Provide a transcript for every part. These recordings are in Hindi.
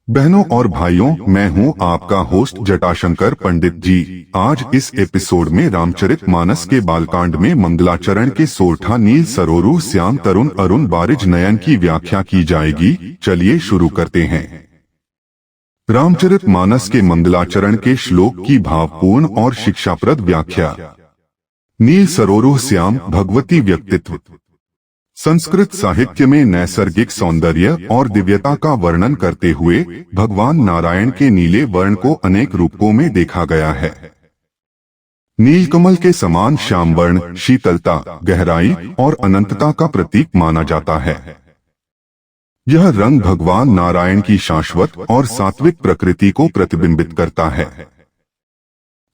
बहनों और भाइयों, मैं हूं आपका होस्ट जटाशंकर पंडित जी। आज इस एपिसोड में रामचरितमानस के बालकांड में मंगलाचरण के सोरठा नील सरोरु श्याम तरुण अरुण बारिज नयन की व्याख्या की जाएगी। चलिए शुरू करते हैं। रामचरितमानस के मंगलाचरण के श्लोक की भावपूर्ण और शिक्षाप्रद व्याख्या। नील सरोरु श्याम भगवती व्यक्तित्व। संस्कृत साहित्य में नैसर्गिक सौंदर्य और दिव्यता का वर्णन करते हुए भगवान नारायण के नीले वर्ण को अनेक रूपों में देखा गया है। नीलकमल के समान श्याम वर्ण शीतलता, गहराई और अनंतता का प्रतीक माना जाता है। यह रंग भगवान नारायण की शाश्वत और सात्विक प्रकृति को प्रतिबिंबित करता है।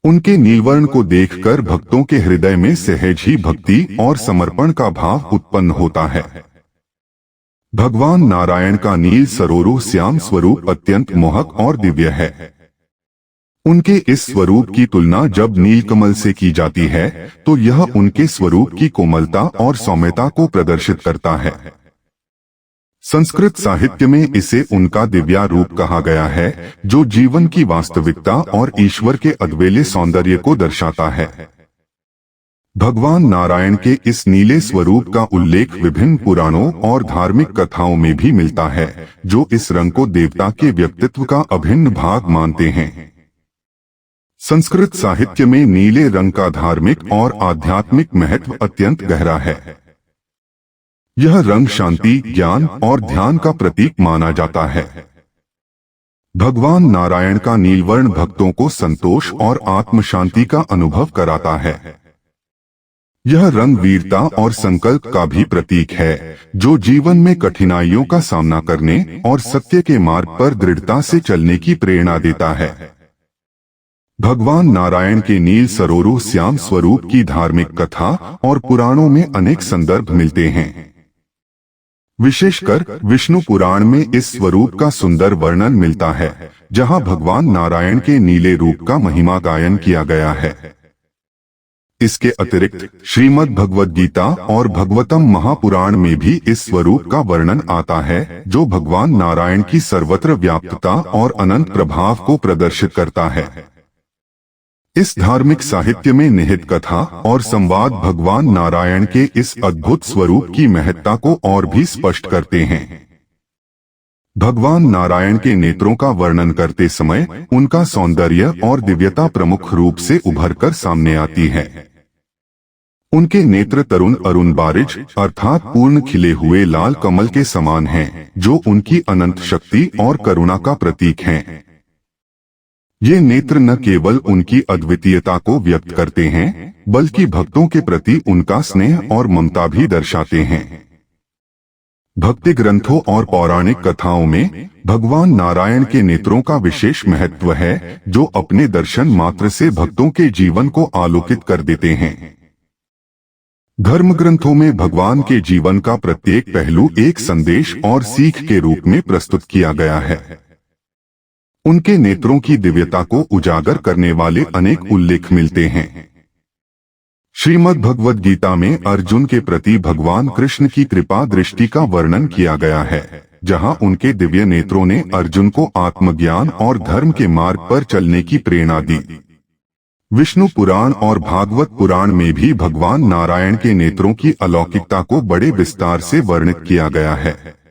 उनके नीलवर्ण को देखकर भक्तों के हृदय में सहज ही भक्ति और समर्पण का भाव उत्पन्न होता है। भगवान नारायण का नील सरोरु श्याम स्वरूप अत्यंत मोहक और दिव्य है। उनके इस स्वरूप की तुलना जब नीलकमल से की जाती है तो यह उनके स्वरूप की कोमलता और सौम्यता को प्रदर्शित करता है। संस्कृत साहित्य में इसे उनका दिव्या रूप कहा गया है, जो जीवन की वास्तविकता और ईश्वर के अद्वितीय सौंदर्य को दर्शाता है। भगवान नारायण के इस नीले स्वरूप का उल्लेख विभिन्न पुराणों और धार्मिक कथाओं में भी मिलता है, जो इस रंग को देवता के व्यक्तित्व का अभिन्न भाग मानते हैं। संस्कृत साहित्य में नीले रंग का धार्मिक और आध्यात्मिक महत्व अत्यंत गहरा है। यह रंग शांति, ज्ञान और ध्यान का प्रतीक माना जाता है। भगवान नारायण का नीलवर्ण भक्तों को संतोष और आत्म शांति का अनुभव कराता है। यह रंग वीरता और संकल्प का भी प्रतीक है, जो जीवन में कठिनाइयों का सामना करने और सत्य के मार्ग पर दृढ़ता से चलने की प्रेरणा देता है। भगवान नारायण के नील सरोरु श्याम स्वरूप की धार्मिक कथा और पुराणों में अनेक संदर्भ मिलते हैं। विशेषकर विष्णु पुराण में इस स्वरूप का सुंदर वर्णन मिलता है, जहां भगवान नारायण के नीले रूप का महिमा गायन किया गया है। इसके अतिरिक्त श्रीमद् भगवद गीता और भगवतम महापुराण में भी इस स्वरूप का वर्णन आता है, जो भगवान नारायण की सर्वत्र व्याप्तता और अनंत प्रभाव को प्रदर्शित करता है। इस धार्मिक साहित्य में निहित कथा और संवाद भगवान नारायण के इस अद्भुत स्वरूप की महत्ता को और भी स्पष्ट करते हैं। भगवान नारायण के नेत्रों का वर्णन करते समय उनका सौंदर्य और दिव्यता प्रमुख रूप से उभरकर सामने आती है। उनके नेत्र तरुण अरुण बारिज अर्थात पूर्ण खिले हुए लाल कमल के समान हैं, जो उनकी अनंत शक्ति और करुणा का प्रतीक हैं। ये नेत्र न केवल उनकी अद्वितीयता को व्यक्त करते हैं, बल्कि भक्तों के प्रति उनका स्नेह और ममता भी दर्शाते हैं। भक्ति ग्रंथों और पौराणिक कथाओं में भगवान नारायण के नेत्रों का विशेष महत्व है, जो अपने दर्शन मात्र से भक्तों के जीवन को आलोकित कर देते हैं। धर्म ग्रंथों में भगवान के जीवन का प्रत्येक पहलू एक संदेश और सीख के रूप में प्रस्तुत किया गया है। उनके नेत्रों की दिव्यता को उजागर करने वाले अनेक उल्लेख मिलते हैं। श्रीमद् भगवद गीता में अर्जुन के प्रति भगवान कृष्ण की कृपा दृष्टि का वर्णन किया गया है, जहां उनके दिव्य नेत्रों ने अर्जुन को आत्मज्ञान और धर्म के मार्ग पर चलने की प्रेरणा दी। विष्णु पुराण और भागवत पुराण में भी भगवान नारायण के नेत्रों की अलौकिकता को बड़े विस्तार से वर्णित किया गया है।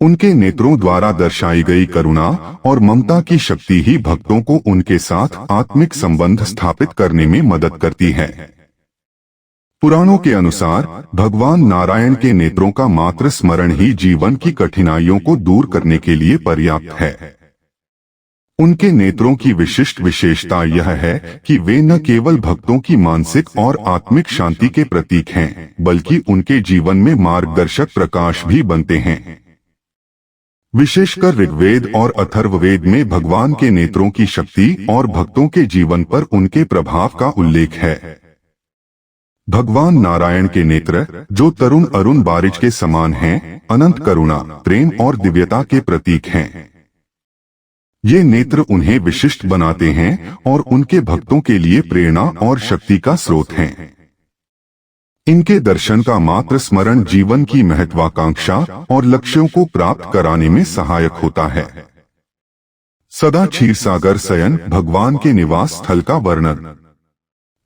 उनके नेत्रों द्वारा दर्शाई गई करुणा और ममता की शक्ति ही भक्तों को उनके साथ आत्मिक संबंध स्थापित करने में मदद करती है। पुराणों के अनुसार भगवान नारायण के नेत्रों का मात्र स्मरण ही जीवन की कठिनाइयों को दूर करने के लिए पर्याप्त है। उनके नेत्रों की विशिष्ट विशेषता यह है कि वे न केवल भक्तों की मानसिक और आत्मिक शांति के प्रतीक हैं, बल्कि उनके जीवन में मार्गदर्शक प्रकाश भी बनते हैं। विशेषकर ऋग्वेद और अथर्ववेद में भगवान के नेत्रों की शक्ति और भक्तों के जीवन पर उनके प्रभाव का उल्लेख है। भगवान नारायण के नेत्र, जो तरुण अरुण बारिज के समान हैं, अनंत करुणा, प्रेम और दिव्यता के प्रतीक हैं। ये नेत्र उन्हें विशिष्ट बनाते हैं और उनके भक्तों के लिए प्रेरणा और शक्ति का स्रोत हैं। इनके दर्शन का मात्र स्मरण जीवन की महत्वाकांक्षा और लक्ष्यों को प्राप्त कराने में सहायक होता है। सदा क्षीरसागर शयन भगवान के निवास स्थल का वर्णन।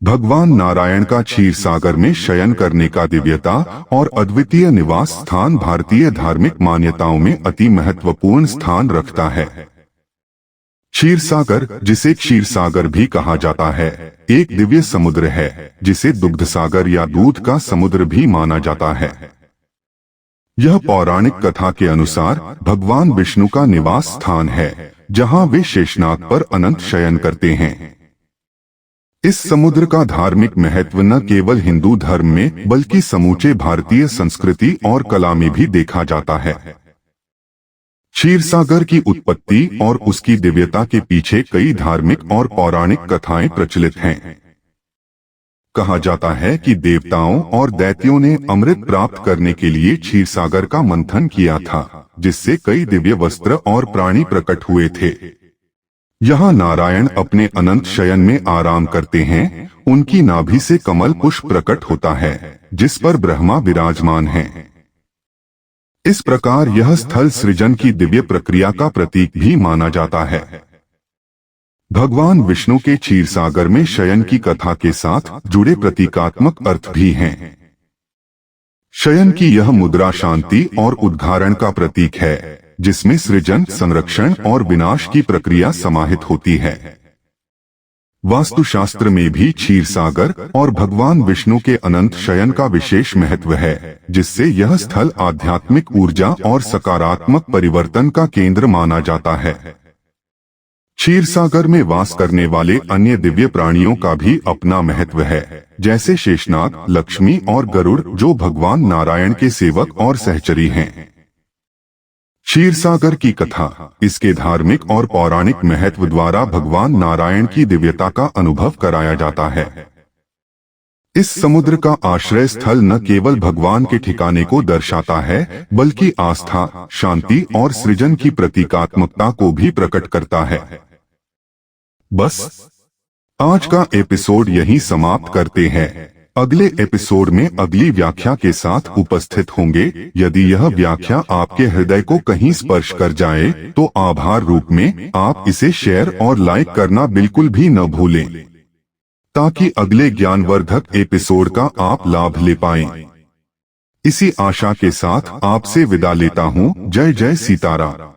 भगवान नारायण का क्षीरसागर में शयन करने का दिव्यता और अद्वितीय निवास स्थान भारतीय धार्मिक मान्यताओं में अति महत्वपूर्ण स्थान रखता है। क्षीरसागर, जिसे क्षीरसागर भी कहा जाता है, एक दिव्य समुद्र है जिसे दुग्ध सागर या दूध का समुद्र भी माना जाता है। यह पौराणिक कथा के अनुसार भगवान विष्णु का निवास स्थान है, जहां वे शेषनाग पर अनंत शयन करते हैं। इस समुद्र का धार्मिक महत्व न केवल हिंदू धर्म में बल्कि समूचे भारतीय संस्कृति और कला में भी देखा जाता है। क्षीरसागर की उत्पत्ति और उसकी दिव्यता के पीछे कई धार्मिक और पौराणिक कथाएं प्रचलित हैं। कहा जाता है कि देवताओं और दैत्यों ने अमृत प्राप्त करने के लिए क्षीरसागर का मंथन किया था, जिससे कई दिव्य वस्त्र और प्राणी प्रकट हुए थे। यहाँ नारायण अपने अनंत शयन में आराम करते हैं। उनकी नाभि से कमल पुष्प प्रकट होता है, जिस पर ब्रह्मा विराजमान हैं। इस प्रकार यह स्थल सृजन की दिव्य प्रक्रिया का प्रतीक भी माना जाता है। भगवान विष्णु के क्षीरसागर में शयन की कथा के साथ जुड़े प्रतीकात्मक अर्थ भी हैं। शयन की यह मुद्रा शांति और उद्घारण का प्रतीक है, जिसमें सृजन, संरक्षण और विनाश की प्रक्रिया समाहित होती है। वास्तुशास्त्र में भी क्षीरसागर और भगवान विष्णु के अनंत शयन का विशेष महत्व है, जिससे यह स्थल आध्यात्मिक ऊर्जा और सकारात्मक परिवर्तन का केंद्र माना जाता है। क्षीरसागर में वास करने वाले अन्य दिव्य प्राणियों का भी अपना महत्व है, जैसे शेषनाग, लक्ष्मी और गरुड़, जो भगवान नारायण के सेवक और सहचरी हैं। क्षीरसागर की कथा इसके धार्मिक और पौराणिक महत्व द्वारा भगवान नारायण की दिव्यता का अनुभव कराया जाता है। इस समुद्र का आश्रय स्थल न केवल भगवान के ठिकाने को दर्शाता है, बल्कि आस्था, शांति और सृजन की प्रतीकात्मकता को भी प्रकट करता है। बस आज का एपिसोड यहीं समाप्त करते हैं। अगले एपिसोड में अगली व्याख्या के साथ उपस्थित होंगे। यदि यह व्याख्या आपके हृदय को कहीं स्पर्श कर जाए तो आभार रूप में आप इसे शेयर और लाइक करना बिल्कुल भी न भूलें, ताकि अगले ज्ञानवर्धक एपिसोड का आप लाभ ले पाएं। इसी आशा के साथ आपसे विदा लेता हूं। जय जय सीताराम।